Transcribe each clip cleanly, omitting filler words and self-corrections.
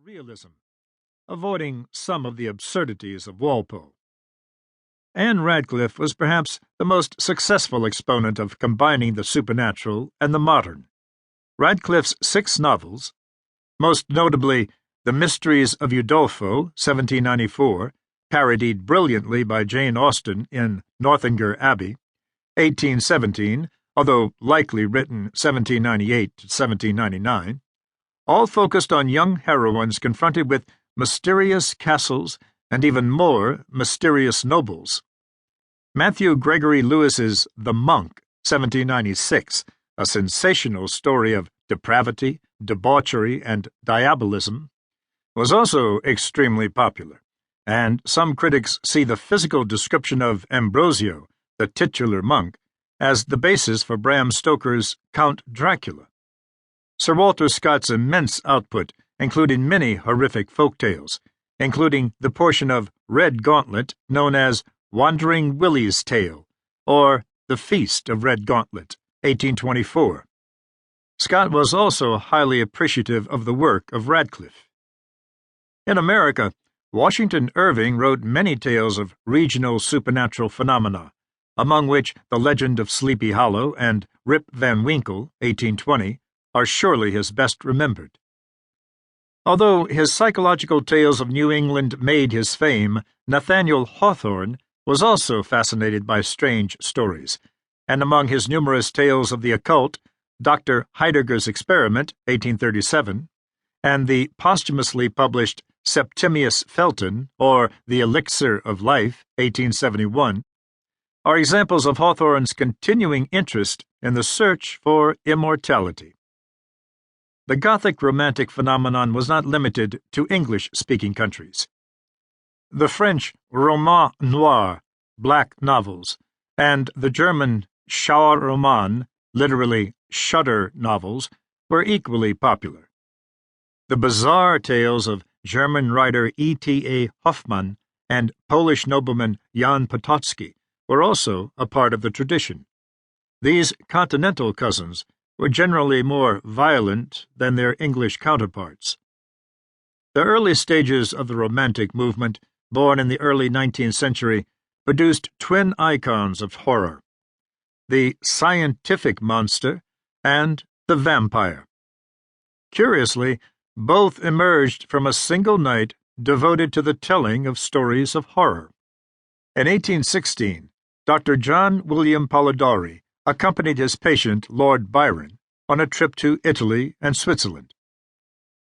realism, avoiding some of the absurdities of Walpole. Anne Radcliffe was perhaps the most successful exponent of combining the supernatural and the modern. Radcliffe's 6 novels, most notably The Mysteries of Udolpho, 1794, parodied brilliantly by Jane Austen in Northanger Abbey, 1817, although likely written 1798 to 1799, all focused on young heroines confronted with mysterious castles and even more mysterious nobles. Matthew Gregory Lewis's The Monk, 1796, a sensational story of depravity, debauchery, and diabolism, was also extremely popular, and some critics see the physical description of Ambrosio, the titular monk, as the basis for Bram Stoker's Count Dracula. Sir Walter Scott's immense output included many horrific folk tales, including the portion of Red Gauntlet known as Wandering Willie's Tale, or The Feast of Red Gauntlet, 1824. Scott was also highly appreciative of the work of Radcliffe. In America, Washington Irving wrote many tales of regional supernatural phenomena, among which The Legend of Sleepy Hollow and Rip Van Winkle, 1820, are surely his best remembered. Although his psychological tales of New England made his fame, Nathaniel Hawthorne was also fascinated by strange stories, and among his numerous tales of the occult, Dr. Heidegger's Experiment, 1837, and the posthumously published Septimius Felton, or The Elixir of Life, 1871, are examples of Hawthorne's continuing interest in the search for immortality. The Gothic Romantic phenomenon was not limited to English-speaking countries. The French roman noir, black novels, and the German Schauerroman, literally shudder novels, were equally popular. The bizarre tales of German writer E.T.A. Hoffmann and Polish nobleman Jan Potocki were also a part of the tradition. These Continental cousins were generally more violent than their English counterparts. The early stages of the Romantic movement, born in the early 19th century, produced twin icons of horror: the scientific monster and the vampire. Curiously, both emerged from a single night devoted to the telling of stories of horror. In 1816, Dr. John William Polidori accompanied his patient, Lord Byron, on a trip to Italy and Switzerland.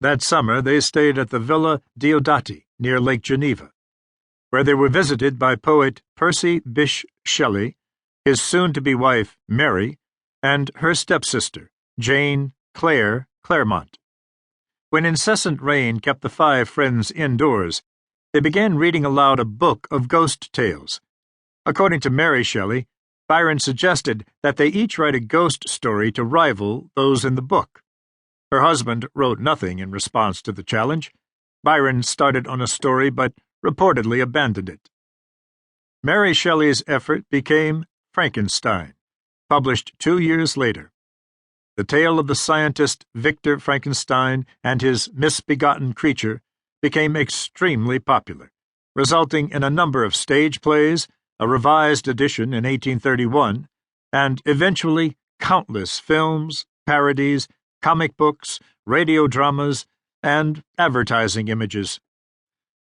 That summer they stayed at the Villa Diodati near Lake Geneva, where they were visited by poet Percy Bysshe Shelley, his soon-to-be wife, Mary, and her stepsister, Jane Clare Claremont. When incessant rain kept the 5 friends indoors, they began reading aloud a book of ghost tales. According to Mary Shelley, Byron suggested that they each write a ghost story to rival those in the book. Her husband wrote nothing in response to the challenge. Byron started on a story but reportedly abandoned it. Mary Shelley's effort became Frankenstein, published 2 years later. The tale of the scientist Victor Frankenstein and his misbegotten creature became extremely popular, resulting in a number of stage plays, a revised edition in 1831, and eventually countless films, parodies, comic books, radio dramas, and advertising images.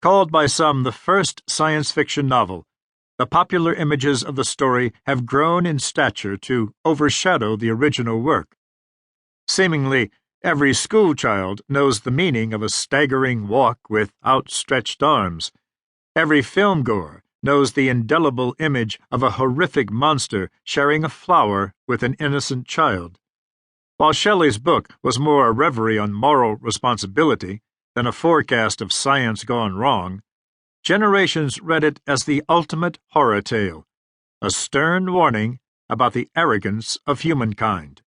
Called by some the first science fiction novel, the popular images of the story have grown in stature to overshadow the original work. Seemingly, every schoolchild knows the meaning of a staggering walk with outstretched arms. Every filmgoer knows the indelible image of a horrific monster sharing a flower with an innocent child. While Shelley's book was more a reverie on moral responsibility than a forecast of science gone wrong, generations read it as the ultimate horror tale, a stern warning about the arrogance of humankind.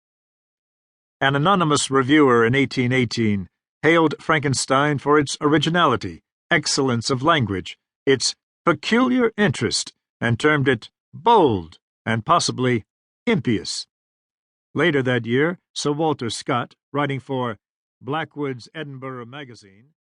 An anonymous reviewer in 1818 hailed Frankenstein for its originality, excellence of language, its peculiar interest, and termed it bold and possibly impious. Later that year, Sir Walter Scott, writing for Blackwood's Edinburgh Magazine,